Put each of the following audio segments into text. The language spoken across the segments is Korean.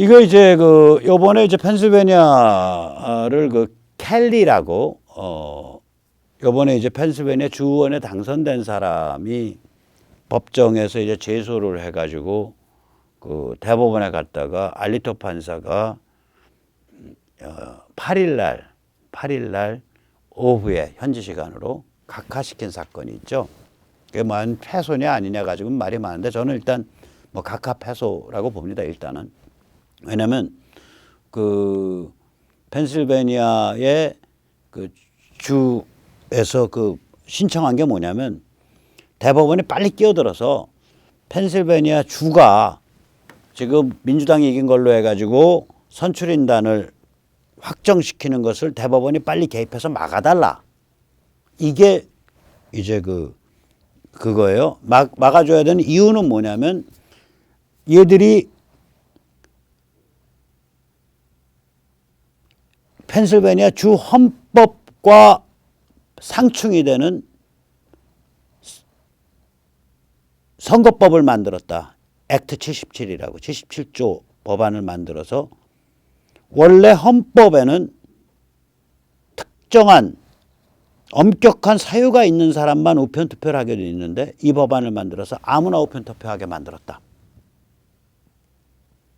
이거 이제 그 요번에 이제 펜실베니아를 그 켈리라고 요번에 이제 펜실베니아 주의원에 당선된 사람이 법정에서 이제 제소를 해가지고 그 대법원에 갔다가 알리토 판사가 8일 날 오후에 현지 시간으로 각하시킨 사건이 있죠. 그게 뭐 패소냐 아니냐 가지고 말이 많은데 저는 일단 뭐 각하 패소라고 봅니다. 일단은 왜냐면 그 펜실베니아의 그 주에서 그 신청한 게 뭐냐면 대법원이 빨리 끼어들어서 펜실베니아 주가 지금 민주당이 이긴 걸로 해가지고 선출인단을 확정시키는 것을 대법원이 빨리 개입해서 막아달라. 이게 이제 그거예요. 막아줘야 되는 이유는 뭐냐면 얘들이 펜실베니아 주 헌법과 상충이 되는 선거법을 만들었다. 액트 77이라고 77조 법안을 만들어서 원래 헌법에는 특정한 엄격한 사유가 있는 사람만 우편 투표를 하게 돼 있는데 이 법안을 만들어서 아무나 우편 투표하게 만들었다.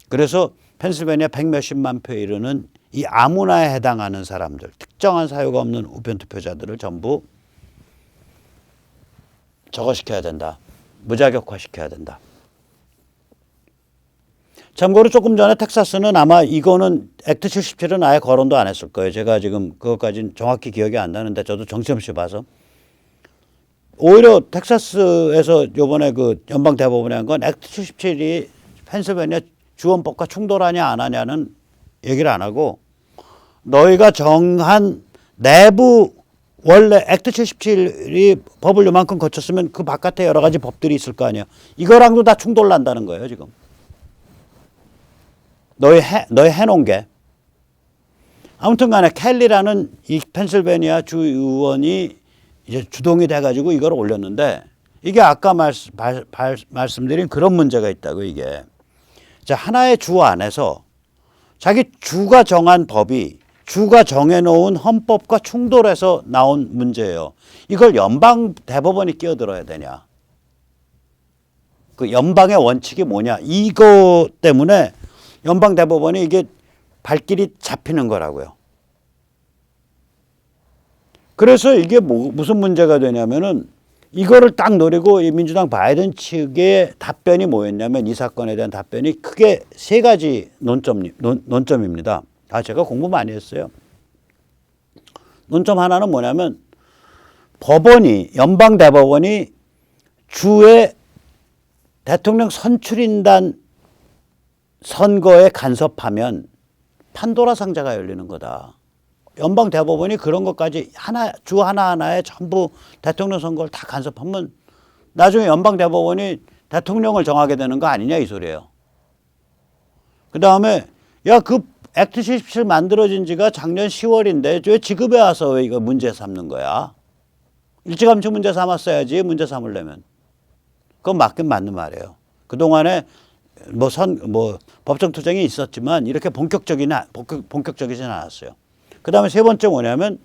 그래서 펜실베니아 100몇십만 표에 이르는 이 아무나에 해당하는 사람들, 특정한 사유가 없는 우편 투표자들을 전부 저거 시켜야 된다. 무자격화 시켜야 된다. 참고로 조금 전에 텍사스는 아마 이거는 액트 77은 아예 거론도 안 했을 거예요. 제가 지금 그것까지는 정확히 기억이 안 나는데 저도 정신없이 봐서. 오히려 텍사스에서 요번에 그 연방 대법원에 한 건 액트 77이 펜실베니아 주헌법과 충돌하냐 안 하냐는 얘기를 안 하고 너희가 정한 내부 원래 액트 77이 법을 요만큼 거쳤으면 그 바깥에 여러 가지 법들이 있을 거 아니야. 이거랑도 다 충돌 난다는 거예요, 지금. 너희 해놓은 게. 아무튼 간에 켈리라는 이 펜실베니아 주 의원이 이제 주동이 돼가지고 이걸 올렸는데 이게 아까 말씀드린 그런 문제가 있다고 이게. 자, 하나의 주 안에서 자기 주가 정한 법이 주가 정해놓은 헌법과 충돌해서 나온 문제예요. 이걸 연방 대법원이 끼어들어야 되냐. 그 연방의 원칙이 뭐냐. 이거 때문에 연방 대법원이 이게 발길이 잡히는 거라고요. 그래서 이게 무슨 문제가 되냐면은 이거를 딱 노리고 이 민주당 바이든 측의 답변이 뭐였냐면 이 사건에 대한 답변이 크게 세 가지 논점입니다. 제가 공부 많이 했어요. 논점 하나는 뭐냐면 법원이 연방 대법원이 주의 대통령 선출인단 선거에 간섭하면 판도라 상자가 열리는 거다. 연방 대법원이 그런 것까지 주 하나하나에 전부 대통령 선거를 다 간섭하면 나중에 연방 대법원이 대통령을 정하게 되는 거 아니냐 이 소리예요. 그 다음에 그 액트 77 만들어진 지가 작년 10월인데 왜 지급에 와서 왜 이거 문제 삼는 거야? 일찌감치 문제 삼았어야지 문제 삼으려면. 그건 맞긴 맞는 말이에요. 그동안에 법정 투쟁이 있었지만 이렇게 본격적이진 않았어요. 그 다음에 세 번째 뭐냐면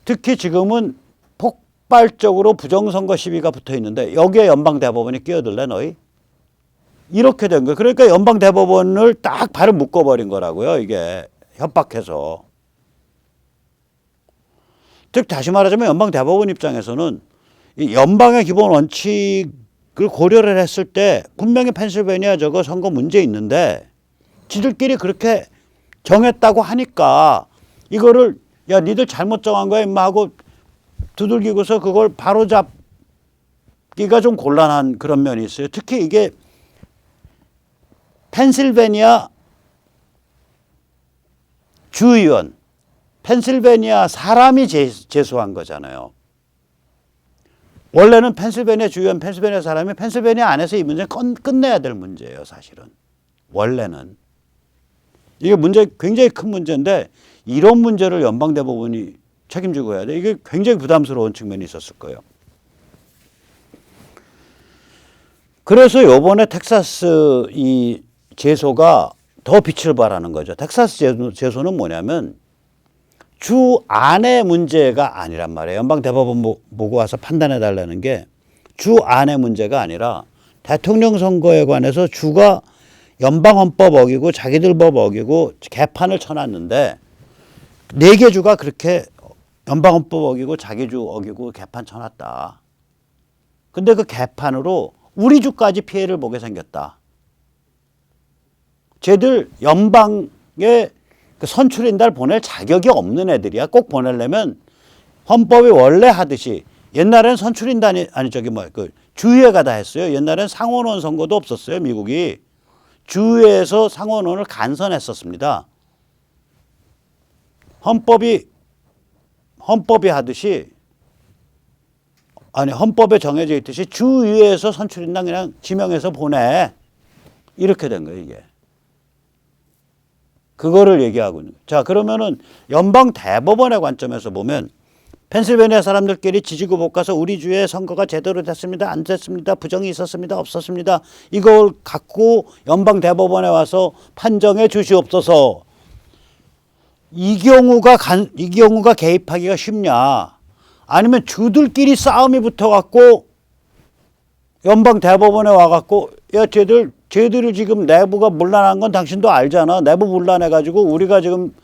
특히 지금은 폭발적으로 부정선거 시비가 붙어 있는데 여기에 연방 대법원이 끼어들래 너희? 이렇게 된 거예요. 그러니까 연방 대법원을 딱 발을 묶어버린 거라고요. 이게 협박해서. 즉 다시 말하자면 연방 대법원 입장에서는 이 연방의 기본 원칙을 고려를 했을 때 분명히 펜실베니아 저거 선거 문제 있는데 지들끼리 그렇게 정했다고 하니까 이거를 니들 잘못 정한 거야 임마 하고 두들기고서 그걸 바로잡기가 좀 곤란한 그런 면이 있어요. 특히 이게 펜실베니아 주의원, 펜실베니아 사람이 제소한 거잖아요. 원래는 펜실베니아 주의원, 펜실베니아 사람이 펜실베니아 안에서 이 문제는 끝내야 될 문제예요, 사실은. 원래는. 이게 굉장히 큰 문제인데 이런 문제를 연방대법원이 책임지고 해야 돼. 이게 굉장히 부담스러운 측면이 있었을 거예요. 그래서 요번에 텍사스 이 제소가 더 빛을 발하는 거죠. 텍사스 제소는 뭐냐면 주 안의 문제가 아니란 말이에요. 연방대법원 보고 와서 판단해 달라는 게 주 안의 문제가 아니라 대통령 선거에 관해서 주가 연방헌법 어기고 자기들 법 어기고 개판을 쳐놨는데 4개 주가 그렇게 연방헌법 어기고 자기 주 어기고 개판 쳐놨다. 근데 그 개판으로 우리 주까지 피해를 보게 생겼다. 쟤들 연방에 그 선출인단을 보낼 자격이 없는 애들이야. 꼭 보내려면 헌법이 원래 하듯이 옛날에는 선출인단이 아니 저기 그 주의회가 다 했어요. 옛날에는 상원원 선거도 없었어요. 미국이 주의회에서 상원원을 간선했었습니다. 헌법이 하듯이 아니 헌법에 정해져 있듯이 주의회에서 선출인단 그냥 지명해서 보내 이렇게 된 거예요 이게. 그거를 얘기하고 있는 거예요. 자 그러면은 연방 대법원의 관점에서 보면 펜실베니아 사람들끼리 지지고 못 가서 우리 주의 선거가 제대로 됐습니다. 안 됐습니다. 부정이 있었습니다. 없었습니다. 이걸 갖고 연방 대법원에 와서 판정해 주시옵소서. 이 경우가 개입하기가 쉽냐? 아니면 주들끼리 싸움이 붙어갖고 연방 대법원에 와갖고 야 쟤들이 지금 내부가 문란한 건 당신도 알잖아. 내부 문란해가지고 우리가 지금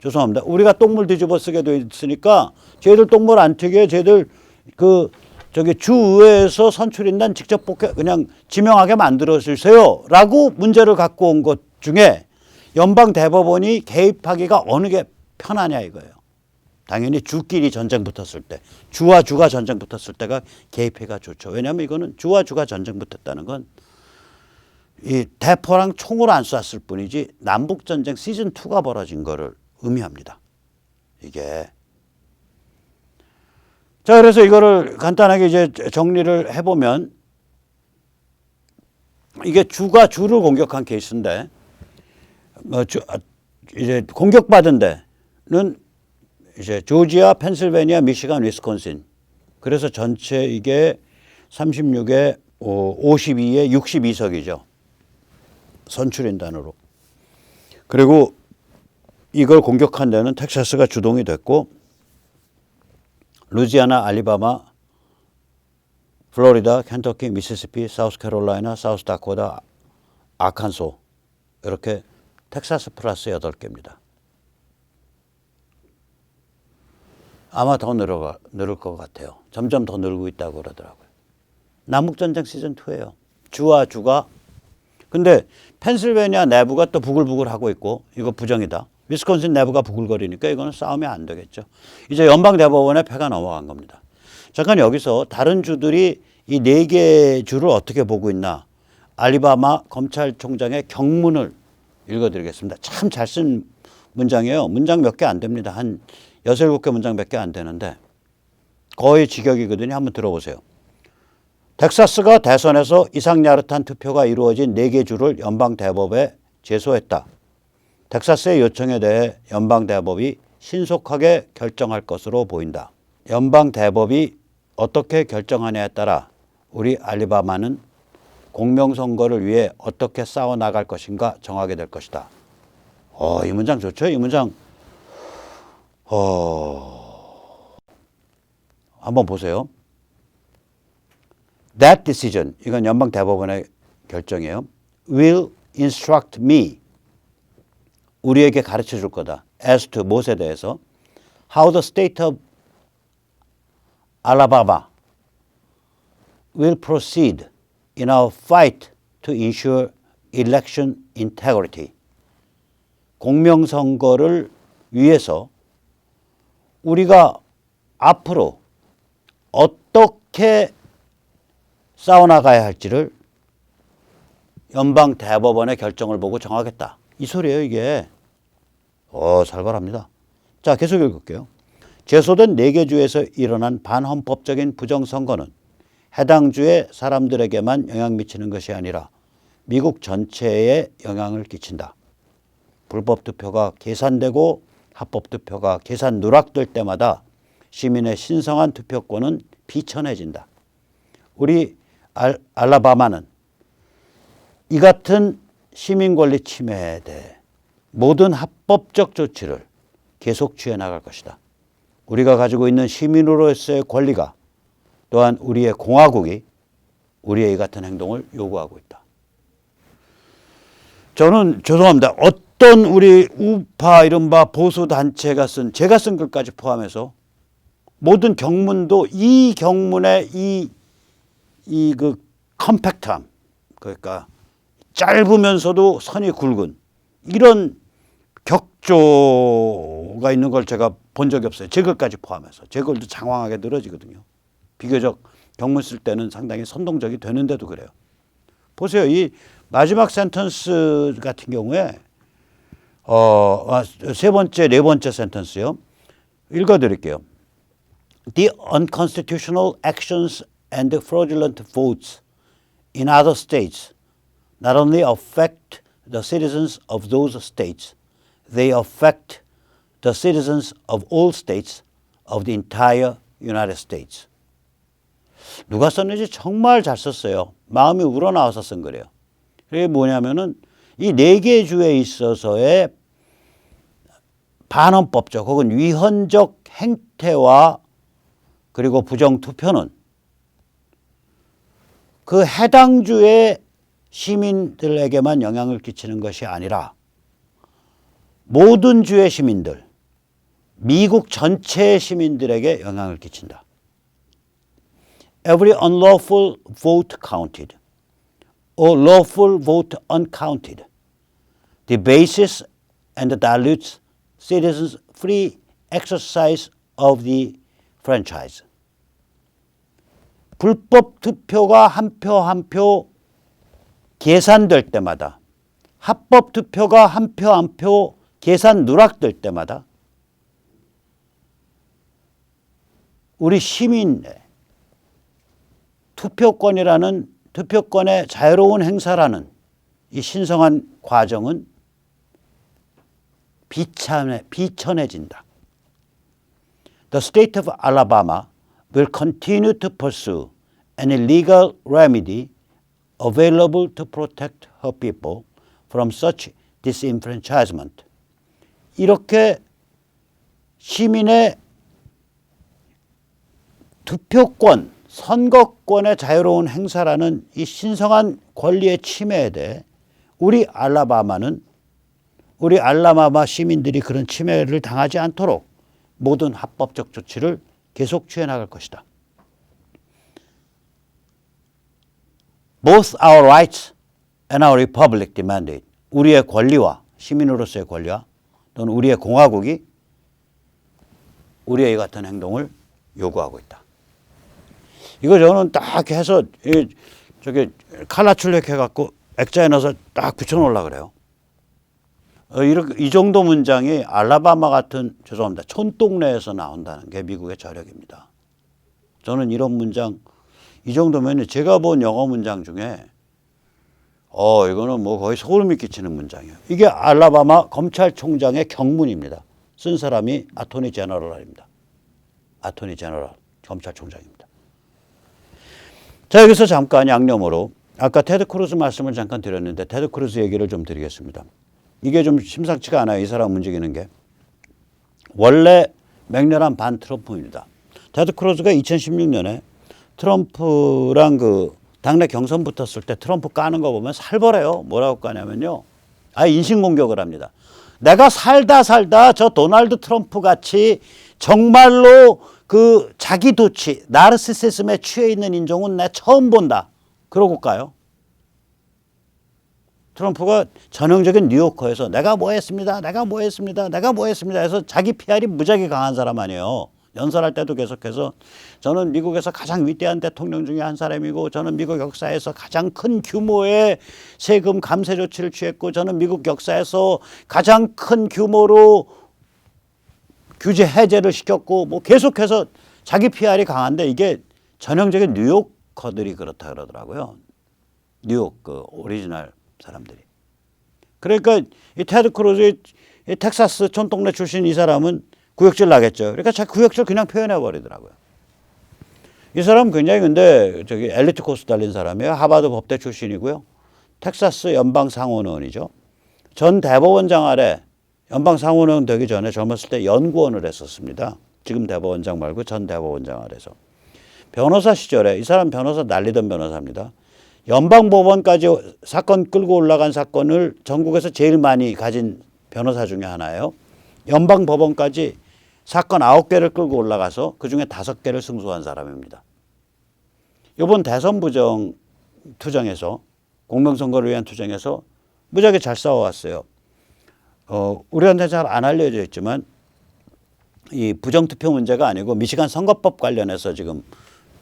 죄송합니다. 우리가 똥물 뒤집어 쓰게 돼 있으니까 쟤들 똥물 안 튀게 쟤들 주의회에서 선출인단 직접 그냥 지명하게 만들어 주세요라고 문제를 갖고 온 것 중에 연방 대법원이 개입하기가 어느 게 편하냐 이거예요. 당연히 주끼리 전쟁 붙었을 때, 주와 주가 전쟁 붙었을 때가 개입해가 좋죠. 왜냐하면 이거는 주와 주가 전쟁 붙었다는 건 이 대포랑 총으로 안 쐈을 뿐이지 남북 전쟁 시즌 2가 벌어진 거를 의미합니다. 이게. 자, 그래서 이거를 간단하게 이제 정리를 해보면 이게 주가 주를 공격한 케이스인데 이제 공격받은 데는 이제 조지아, 펜실베니아, 미시간, 위스콘신. 그래서 전체 이게 36에 52에 62석이죠. 선출인단으로. 그리고 이걸 공격한 데는 텍사스가 주동이 됐고 루지아나, 알리바마, 플로리다, 켄터키, 미시시피, 사우스캐롤라이나, 사우스다코타, 아칸소 이렇게 텍사스 플러스 8개입니다. 아마 더 늘을 것 같아요. 점점 더 늘고 있다고 그러더라고요. 남북전쟁 시즌2예요. 주와 주가. 근데 펜실베니아 내부가 또 부글부글하고 있고 이거 부정이다. 위스콘신 내부가 부글거리니까 이거는 싸움이 안 되겠죠. 이제 연방대법원에 패가 넘어간 겁니다. 잠깐 여기서 다른 주들이 이 4개 주를 어떻게 보고 있나. 알리바마 검찰총장의 경문을 읽어드리겠습니다. 참 잘 쓴 문장이에요. 문장 몇 개 안 됩니다. 한 6, 7개 문장 몇 개 안 되는데 거의 직역이거든요. 한번 들어보세요. 텍사스가 대선에서 이상야릇한 투표가 이루어진 4개 주를 연방대법에 제소했다. 텍사스의 요청에 대해 연방대법이 신속하게 결정할 것으로 보인다. 연방대법이 어떻게 결정하냐에 따라 우리 알리바마는 공명선거를 위해 어떻게 싸워나갈 것인가 정하게 될 것이다. 이 문장 좋죠? 이 문장 한번 보세요. That decision, 이건 연방대법원의 결정이에요. Will instruct me, 우리에게 가르쳐 줄 거다. As to, 무엇에 대해서. How the state of Alabama will proceed in our fight to ensure election integrity. 공명선거를 위해서 우리가 앞으로 어떻게 싸워나가야 할지를 연방대법원의 결정을 보고 정하겠다. 이 소리예요 이게. 살벌합니다. 자, 계속 읽을게요. 제소된 4개 주에서 일어난 반헌법적인 부정선거는 해당 주의 사람들에게만 영향 미치는 것이 아니라 미국 전체에 영향을 끼친다. 불법 투표가 계산되고 합법 투표가 계산 누락될 때마다 시민의 신성한 투표권은 비천해진다. 우리 알라바마는 이 같은 시민 권리 침해에 대해 모든 합법적 조치를 계속 취해 나갈 것이다. 우리가 가지고 있는 시민으로서의 권리가 또한 우리의 공화국이 우리의 이 같은 행동을 요구하고 있다. 저는 죄송합니다. 어떤 우리 우파 이른바 보수단체가 제가 쓴 글까지 포함해서 모든 경문도 이 경문의 그 컴팩트함, 그러니까 짧으면서도 선이 굵은 이런 격조가 있는 걸 제가 본 적이 없어요. 제 글까지 포함해서. 제 글도 장황하게 늘어지거든요. 비교적 경문 쓸 때는 상당히 선동적이 되는데도 그래요. 보세요. 이 마지막 센턴스 같은 경우에 세 번째, 네 번째 센턴스요. 읽어드릴게요. The unconstitutional actions and fraudulent votes in other states not only affect the citizens of those states, they affect the citizens of all states of the entire United States. 누가 썼는지 정말 잘 썼어요. 마음이 우러나와서 쓴 거래요. 그게 뭐냐면은 이 네 개 주에 있어서의 반헌법적 혹은 위헌적 행태와 그리고 부정투표는 그 해당 주의 시민들에게만 영향을 끼치는 것이 아니라 모든 주의 시민들, 미국 전체의 시민들에게 영향을 끼친다. Every unlawful vote counted or lawful vote uncounted debases and dilutes citizens' free exercise of the franchise. 불법 투표가 한 표 한 표 계산될 때마다, 합법 투표가 한 표 한 표 계산 누락될 때마다 우리 시민의 투표권의 자유로운 행사라는 이 신성한 과정은 비천해진다. The state of Alabama will continue to pursue any legal remedy available to protect her people from such disenfranchisement. 이렇게 시민의 투표권, 선거권의 자유로운 행사라는 이 신성한 권리의 침해에 대해 우리 알라바마 시민들이 그런 침해를 당하지 않도록 모든 합법적 조치를 계속 취해 나갈 것이다. Both our rights and our republic demand it. 우리의 권리와 시민으로서의 권리와 또는 우리의 공화국이 우리의 이 같은 행동을 요구하고 있다. 이거 저는 딱 해서 저기 칼라 출력해갖고 액자에 넣어서 딱 붙여놓으려고 그래요. 이 정도 문장이 알라바마 같은 죄송합니다. 촌동네에서 나온다는 게 미국의 저력입니다. 저는 이런 문장 이 정도면 제가 본 영어 문장 중에 이거는 뭐 거의 소름이 끼치는 문장이에요. 이게 알라바마 검찰총장의 경문입니다. 쓴 사람이 아토니 제너럴입니다. 아토니 제너럴 검찰총장입니다. 자, 여기서 잠깐 양념으로 아까 테드 크루즈 말씀을 잠깐 드렸는데 테드 크루즈 얘기를 좀 드리겠습니다. 이게 좀 심상치가 않아요. 이 사람 움직이는 게. 원래 맹렬한 반 트럼프입니다. 테드 크루즈가 2016년에 트럼프랑 그 당내 경선 붙었을 때 트럼프 까는 거 보면 살벌해요. 뭐라고 까냐면요. 인신공격을 합니다. 내가 살다 저 도널드 트럼프 같이 정말로 그 자기 도취, 나르시시즘에 취해 있는 인종은 내 처음 본다. 그러고 까요. 트럼프가 전형적인 뉴요커에서 내가 뭐 했습니다 해서 자기 PR이 무지하게 강한 사람 아니에요. 연설할 때도 계속해서 저는 미국에서 가장 위대한 대통령 중에 한 사람이고 저는 미국 역사에서 가장 큰 규모의 세금 감세 조치를 취했고 저는 미국 역사에서 가장 큰 규모로 규제 해제를 시켰고 뭐 계속해서 자기 PR이 강한데 이게 전형적인 뉴요커들이 그렇다 그러더라고요. 뉴욕 그 오리지널 사람들이. 그러니까 이 테드 크루즈 이 텍사스 촌동네 출신 이 사람은 구역질 나겠죠. 그러니까 자기 구역질 그냥 표현해 버리더라고요. 이 사람 굉장히 근데 저기 엘리트 코스 달린 사람이에요. 하버드 법대 출신이고요. 텍사스 연방 상원의원이죠. 전 대법원장 아래 연방 상원의원 되기 전에 젊었을 때 연구원을 했었습니다. 지금 대법원장 말고 전 대법원장 아래서. 변호사 시절에 이 사람 변호사 날리던 변호사입니다. 연방법원까지 사건 끌고 올라간 사건을 전국에서 제일 많이 가진 변호사 중에 하나예요. 연방법원까지 사건 9개를 끌고 올라가서 그중에 5개를 승소한 사람입니다. 이번 대선 부정 투쟁에서 공명선거를 위한 투쟁에서 무지하게 잘 싸워왔어요. 우리한테 잘 안 알려져 있지만 이 부정투표 문제가 아니고 미시간 선거법 관련해서 지금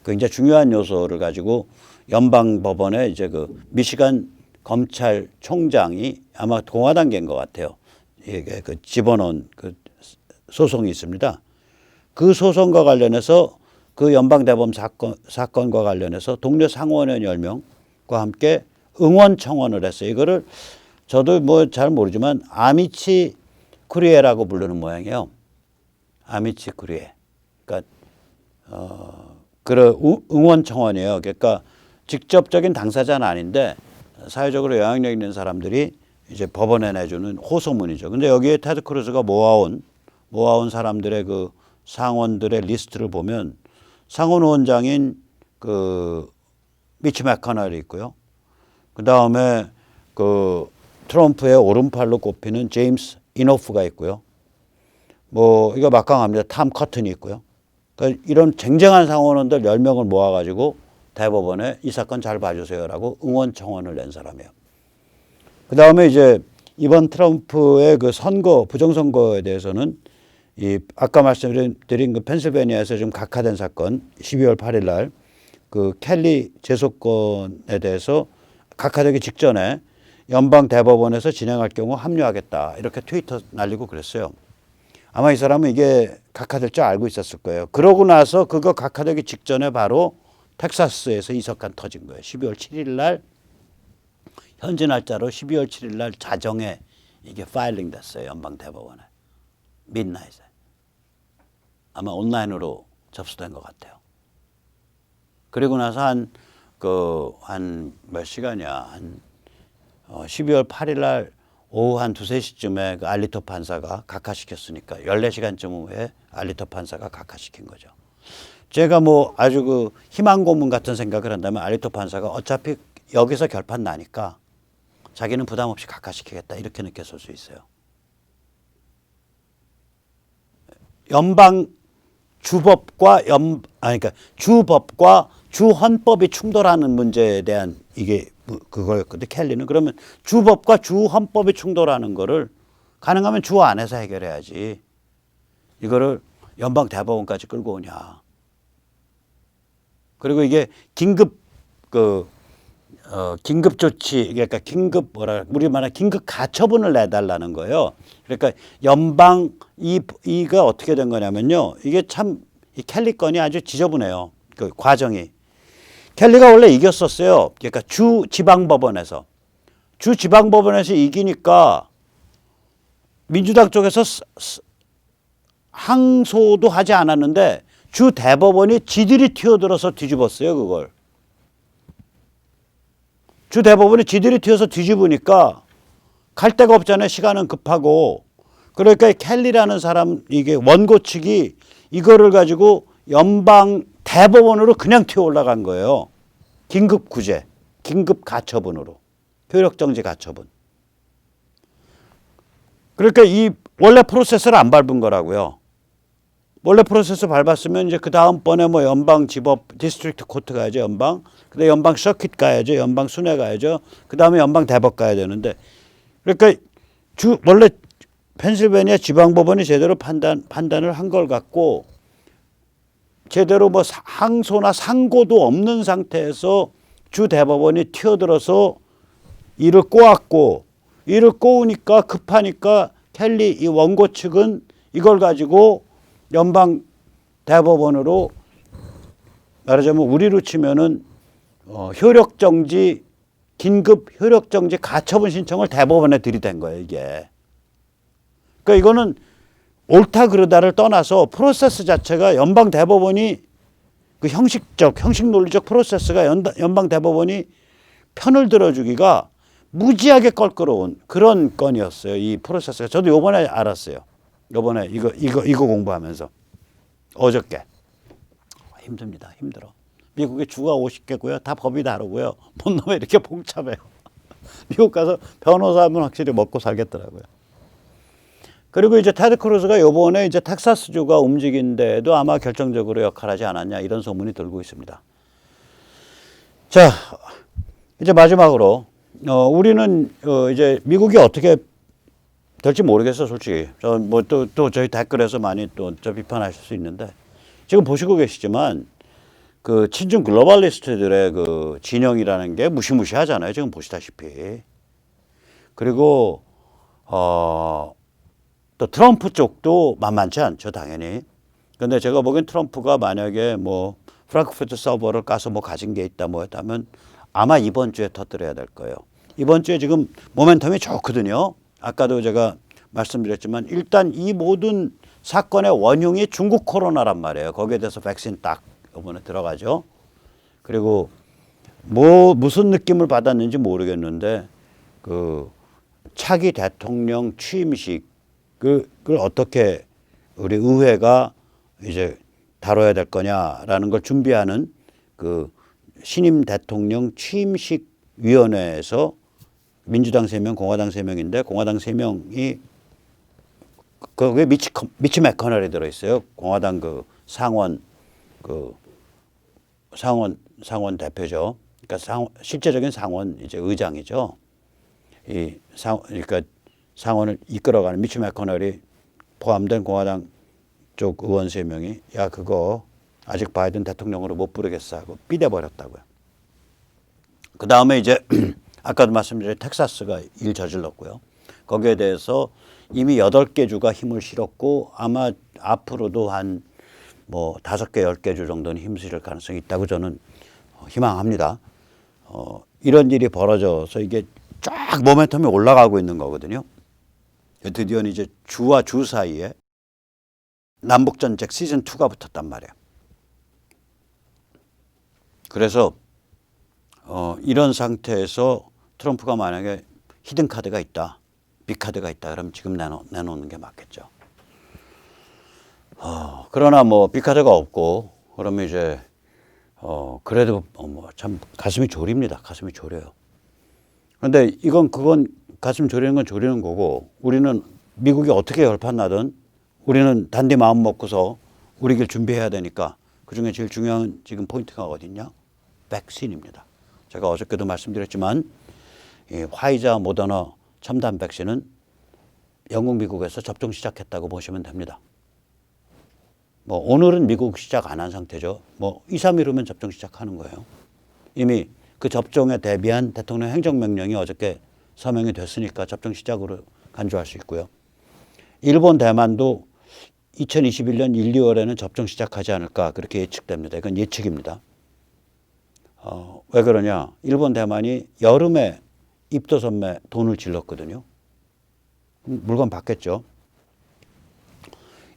굉장히 중요한 요소를 가지고 연방법원에 이제 그 미시간 검찰총장이 아마 공화당계인 것 같아요. 이게 그 집어넣은 그 소송이 있습니다. 그 소송과 관련해서 그 연방대법원 사건과 관련해서 동료 상원의원 10명과 함께 응원 청원을 했어요. 이거를 저도 뭐 잘 모르지만 아미치 쿠리에라고 부르는 모양이에요. 아미치 쿠리에. 그러니까 그런 응원 청원이에요. 그러니까 직접적인 당사자는 아닌데 사회적으로 영향력 있는 사람들이 이제 법원에 내주는 호소문이죠. 근데 여기에 테드 크루즈가 모아온 사람들의 그 상원들의 리스트를 보면 상원 의원장인 그 미치 매커널이 있고요. 그 다음에 그 트럼프의 오른팔로 꼽히는 제임스 이노프가 있고요. 뭐 이거 막강합니다. 탐 커튼이 있고요. 그러니까 이런 쟁쟁한 상원원들 10명을 모아가지고 대법원에 이 사건 잘 봐주세요라고 응원 청원을 낸 사람이에요. 그 다음에 이제 이번 트럼프의 그 선거, 부정선거에 대해서는 이 아까 말씀드린 그 펜실베니아에서 좀 각하된 사건 12월 8일 날 그 켈리 재소권에 대해서 각하되기 직전에 연방 대법원에서 진행할 경우 합류하겠다 이렇게 트위터 날리고 그랬어요. 아마 이 사람은 이게 각하될 줄 알고 있었을 거예요. 그러고 나서 그거 각하되기 직전에 바로 텍사스에서 이 사건 터진 거예요. 12월 7일 날 현지 날짜로 12월 7일 날 자정에 이게 파일링 됐어요. 연방 대법원에. midnight에. 아마 온라인으로 접수된 것 같아요. 그리고 나서 한 몇 시간이야. 12월 8일 날 오후 한 2-3시쯤에 그 알리토 판사가 각하시켰으니까 14시간쯤 후에 알리토 판사가 각하시킨 거죠. 제가 뭐 아주 그 희망 고문 같은 생각을 한다면 알리토 판사가 어차피 여기서 결판 나니까 자기는 부담 없이 각하시키겠다 이렇게 느꼈을 수 있어요. 연방 주법과 그러니까 주법과 주헌법이 충돌하는 문제에 대한 이게 그거였거든요. 켈리는 그러면 주법과 주헌법이 충돌하는 거를 가능하면 주 안에서 해결해야지. 이거를 연방 대법원까지 끌고 오냐. 그리고 이게 긴급 조치, 그러니까 우리 말하는 긴급 가처분을 내달라는 거예요. 그러니까 연방 이가 어떻게 된 거냐면요. 이게 참 이 켈리 건이 아주 지저분해요. 그 과정이. 켈리가 원래 이겼었어요. 그러니까 주 지방법원에서 이기니까 민주당 쪽에서 항소도 하지 않았는데 주 대법원이 지들이 튀어들어서 뒤집었어요. 그걸. 주 대법원이 지들이 튀어서 뒤집으니까 갈 데가 없잖아요. 시간은 급하고. 그러니까 켈리라는 사람 이게 원고 측이 이거를 가지고 연방 대법원으로 그냥 튀어 올라간 거예요. 긴급 구제, 긴급 가처분으로. 효력정지 가처분. 그러니까 이 원래 프로세스를 안 밟은 거라고요. 원래 프로세스 밟았으면 이제 그 다음번에 뭐 연방 지법 디스트릭트 코트 가야죠. 연방. 근데 연방 서킷 가야죠. 연방 순회 가야죠. 그 다음에 연방 대법 가야 되는데. 그러니까 원래 펜실베니아 지방법원이 제대로 판단을 한 걸 갖고 제대로 뭐 항소나 상고도 없는 상태에서 주 대법원이 튀어들어서 이를 꼬았고 이를 꼬우니까 급하니까 켈리 이 원고 측은 이걸 가지고 연방 대법원으로 말하자면 우리로 치면은 긴급 효력정지 가처분 신청을 대법원에 들이댄 거예요, 이게. 그러니까 이거는 옳다 그르다를 떠나서 프로세스 자체가 연방 대법원이 그 형식 논리적 프로세스가 연방 대법원이 편을 들어주기가 무지하게 껄끄러운 그런 건이었어요. 이 프로세스가. 저도 요번에 알았어요. 요번에 이거 공부하면서. 어저께. 힘듭니다. 힘들어. 미국의 주가 50개고요. 다 법이 다르고요. 뭔 놈에 이렇게 복잡해요. 미국 가서 변호사 하면 확실히 먹고 살겠더라고요. 그리고 이제 테드 크루즈가 요번에 이제 텍사스주가 움직인 데에도 아마 결정적으로 역할하지 않았냐 이런 소문이 돌고 있습니다. 자, 이제 마지막으로 우리는 이제 미국이 어떻게 될지 모르겠어 솔직히. 저 뭐 또 저희 댓글에서 많이 또 저 비판하실 수 있는데 지금 보시고 계시지만 그 친중 글로벌리스트들의 그 진영이라는 게 무시무시하잖아요. 지금 보시다시피. 그리고 또 트럼프 쪽도 만만치 않죠, 당연히. 근데 제가 보기엔 트럼프가 만약에 뭐 프랑크푸르트 서버를 까서 뭐 가진 게 있다 뭐 했다면 아마 이번 주에 터뜨려야 될 거예요. 이번 주에 지금 모멘텀이 좋거든요. 아까도 제가 말씀드렸지만 일단 이 모든 사건의 원흉이 중국 코로나란 말이에요. 거기에 대해서 백신 딱 이번에 들어가죠. 그리고 뭐 무슨 느낌을 받았는지 모르겠는데 그 차기 대통령 취임식 그걸 어떻게 우리 의회가 이제 다뤄야 될 거냐라는 걸 준비하는 그 신임 대통령 취임식 위원회에서 민주당 3명, 공화당 3명인데 공화당 3명이 거기에 미치 맥커널이 들어 있어요. 공화당 그 상원 대표죠. 그러니까 실제적인 상원 이제 의장이죠. 그러니까 상원을 이끌어가는 미치 맥커널이 포함된 공화당 쪽 의원 3명이 야 그거 아직 바이든 대통령으로 못 부르겠어 하고 삐대버렸다고요. 그 다음에 이제 아까도 말씀드린 텍사스가 일 저질렀고요. 거기에 대해서 이미 8개 주가 힘을 실었고 아마 앞으로도 한 뭐 5개, 10개 주 정도는 힘 실을 가능성이 있다고 저는 희망합니다. 이런 일이 벌어져서 이게 쫙 모멘텀이 올라가고 있는 거거든요. 드디어 이제 주와 주 사이에 남북전쟁 시즌2가 붙었단 말이에요. 그래서 이런 상태에서 트럼프가 만약에 히든카드가 있다, 빅카드가 있다 그러면 지금 내놓는 게 맞겠죠. 그러나 뭐 빅카드가 없고 그러면 이제 그래도 뭐 참 가슴이 졸입니다. 가슴이 졸여요. 그런데 그건 가슴 졸이는 건 졸이는 거고 우리는 미국이 어떻게 열판나든 우리는 단디 마음 먹고서 우리 길 준비해야 되니까 그중에 제일 중요한 지금 포인트가 어딨냐? 백신입니다. 제가 어저께도 말씀드렸지만 이 화이자 모더나 첨단 백신은 영국 미국에서 접종 시작했다고 보시면 됩니다. 뭐 오늘은 미국 시작 안 한 상태죠. 뭐 2, 3일 후면 접종 시작하는 거예요. 이미 그 접종에 대비한 대통령 행정명령이 어저께 서명이 됐으니까 접종 시작으로 간주할 수 있고요. 일본, 대만도 2021년 1, 2월에는 접종 시작하지 않을까 그렇게 예측됩니다. 이건 예측입니다. 왜 그러냐? 일본, 대만이 여름에 입도 선매 돈을 질렀거든요. 물건 받겠죠.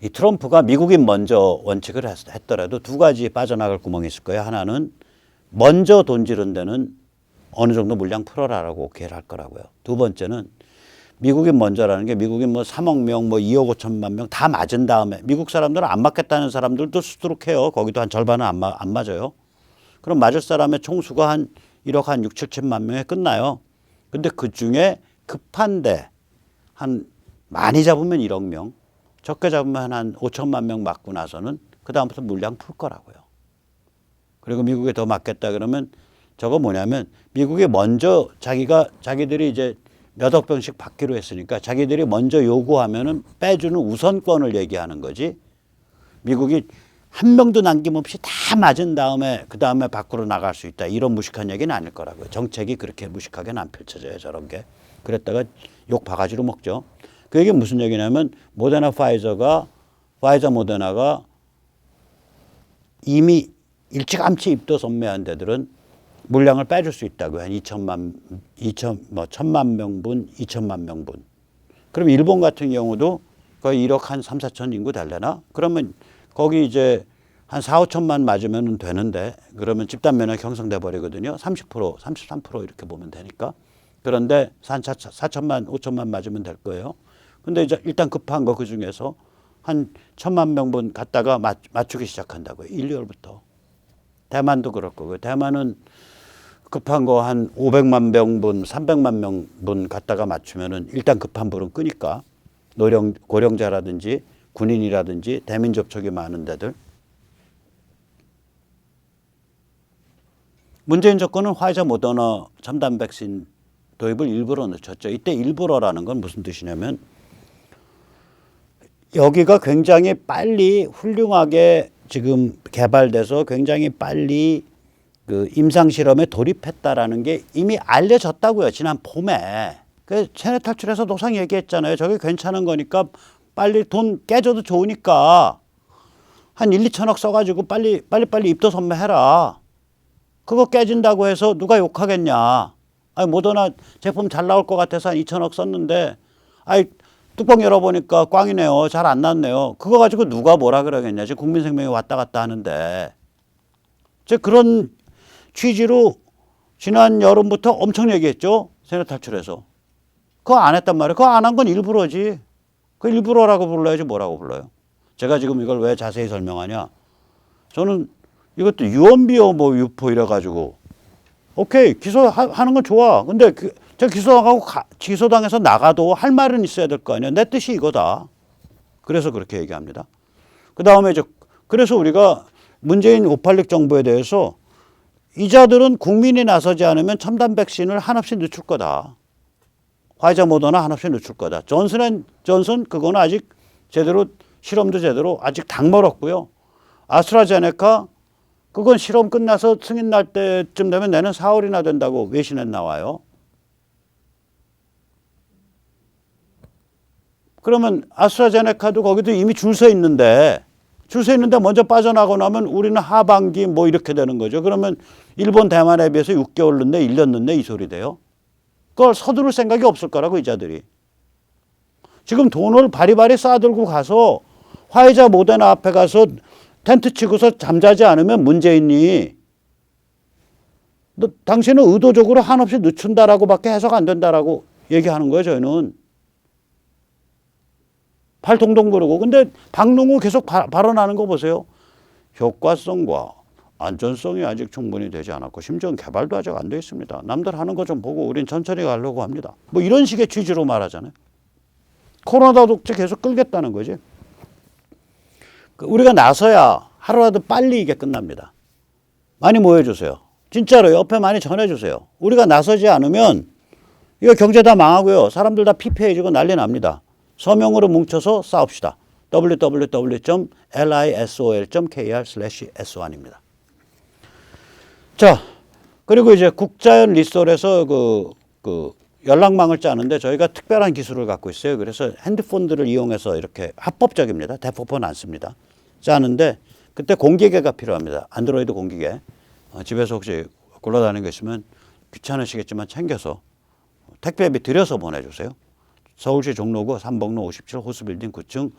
이 트럼프가 미국인 먼저 원칙을 했더라도 2가지 빠져나갈 구멍이 있을 거예요. 하나는 먼저 돈 지른 데는 어느 정도 물량 풀어라라고 오케이를 할 거라고요. 2번째는 미국인 먼저라는 게 미국인 뭐 3억 명, 뭐 2억 5천만 명 다 맞은 다음에 미국 사람들은 안 맞겠다는 사람들도 수두룩해요. 거기도 한 절반은 안 맞아요. 그럼 맞을 사람의 총수가 한 1억 한 6, 7천만 명에 끝나요. 근데 그 중에 급한데 한 많이 잡으면 1억 명, 적게 잡으면 한 5천만 명 맞고 나서는 그 다음부터 물량 풀 거라고요. 그리고 미국에 더 맞겠다 그러면 저거 뭐냐면 미국이 먼저 자기들이 이제 몇억 병씩 받기로 했으니까 자기들이 먼저 요구하면은 빼주는 우선권을 얘기하는 거지. 미국이 한 명도 남김없이 다 맞은 다음에 그 다음에 밖으로 나갈 수 있다. 이런 무식한 얘기는 아닐 거라고요. 정책이 그렇게 무식하게는 안 펼쳐져요. 저런 게. 그랬다가 욕 바가지로 먹죠. 그 얘기는 무슨 얘기냐면 파이자 모더나가 이미 일찌감치 입도 선매한 데들은 물량을 빼줄 수 있다고요. 한 1천만 명분, 2천만 명분. 그럼 일본 같은 경우도 거의 1억 한 3, 4천 인구 되려나? 그러면 거기 이제 한 4, 5천만 맞으면 되는데 그러면 집단 면역 형성돼 버리거든요. 30%, 33% 이렇게 보면 되니까. 그런데 4천만, 5천만 맞으면 될 거예요. 근데 이제 일단 급한 거 그중에서 한 1,000만 명분 갖다가 맞추기 시작한다고요. 1, 2월부터. 대만도 그럴 거고요. 대만은 급한 거 한 500만 명분, 300만 명분 갖다가 맞추면은 일단 급한 불은 끄니까 고령자라든지 군인이라든지 대민 접촉이 많은 데들. 문재인 정권은 화이자, 모더나 첨단 백신 도입을 일부러 늦췄죠. 이때 일부러라는 건 무슨 뜻이냐면 여기가 굉장히 빨리 훌륭하게 지금 개발돼서 굉장히 빨리 그 임상 실험에 돌입했다라는 게 이미 알려졌다고요. 지난 봄에. 그 체내 탈출해서 노상 얘기했잖아요. 저게 괜찮은 거니까 빨리 돈 깨져도 좋으니까 한 1, 2천억 써가지고 빨리 입도 선매해라. 그거 깨진다고 해서 누가 욕하겠냐. 아니 모더나 제품 잘 나올 것 같아서 한 2천억 썼는데 아이 뚜껑 열어보니까 꽝이네요. 잘 안 났네요. 그거 가지고 누가 뭐라 그러겠냐. 지금 국민생명이 왔다 갔다 하는데. 제 그런 취지로 지난 여름부터 엄청 얘기했죠. 세뇌 탈출해서. 그거 안 했단 말이에요. 그거 안 한 건 일부러지. 그 일부러라고 불러야지 뭐라고 불러요. 제가 지금 이걸 왜 자세히 설명하냐. 저는 이것도 유언비어 뭐 유포 이래가지고 오케이 기소하는 건 좋아. 근데 제가 기소당해서 나가도 할 말은 있어야 될 거 아니야. 내 뜻이 이거다. 그래서 그렇게 얘기합니다. 그 다음에 그래서 우리가 문재인 586 정부에 대해서 이자들은 국민이 나서지 않으면 첨단 백신을 한없이 늦출 거다. 화이자, 모더나 한없이 늦출 거다. 존슨 그거는 아직 제대로 실험도 제대로 아직 당 멀었고요. 아스트라제네카 그건 실험 끝나서 승인 날 때쯤 되면 내년 4월이나 된다고 외신에 나와요. 그러면 아스트라제네카도 거기도 이미 줄 서 있는데 먼저 빠져나가고 나면 우리는 하반기 뭐 이렇게 되는 거죠. 그러면 일본, 대만에 비해서 6개월 늦네, 1년 늦네 이 소리 돼요. 그걸 서두를 생각이 없을 거라고 이자들이. 지금 돈을 바리바리 싸들고 가서 화이자, 모더나 앞에 가서 텐트 치고서 잠자지 않으면 문재인이 당신은 의도적으로 한없이 늦춘다라고밖에 해석 안 된다라고 얘기하는 거예요. 저희는. 발 동동 구르고. 근데 박능우 계속 발언하는 거 보세요. 효과성과 안전성이 아직 충분히 되지 않았고 심지어 개발도 아직 안 돼 있습니다. 남들 하는 거 좀 보고 우린 천천히 가려고 합니다. 뭐 이런 식의 취지로 말하잖아요. 코로나 독재 계속 끌겠다는 거지. 우리가 나서야 하루라도 빨리 이게 끝납니다. 많이 모여주세요. 진짜로 옆에 많이 전해주세요. 우리가 나서지 않으면 이거 경제 다 망하고요. 사람들 다 피폐해지고 난리 납니다. 서명으로 뭉쳐서 싸웁시다. www.lisol.kr/s1입니다. 자, 그리고 이제 국자연 리솔에서 그 연락망을 짜는데 저희가 특별한 기술을 갖고 있어요. 그래서 핸드폰들을 이용해서 이렇게 합법적입니다. 대포폰 안 씁니다. 짜는데 그때 공기계가 필요합니다. 안드로이드 공기계. 집에서 혹시 굴러다니는 게 있으면 귀찮으시겠지만 챙겨서 택배비 들여서 보내주세요. 서울시 종로구 3복로 57 호수빌딩 9층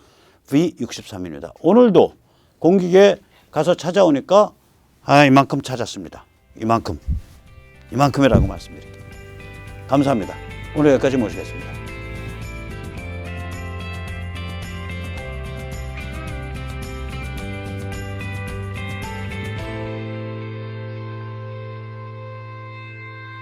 V63입니다. 오늘도 공기계 가서 찾아오니까 이만큼 찾았습니다. 이만큼이라고 말씀드릴게요. 감사합니다. 오늘 여기까지 모시겠습니다.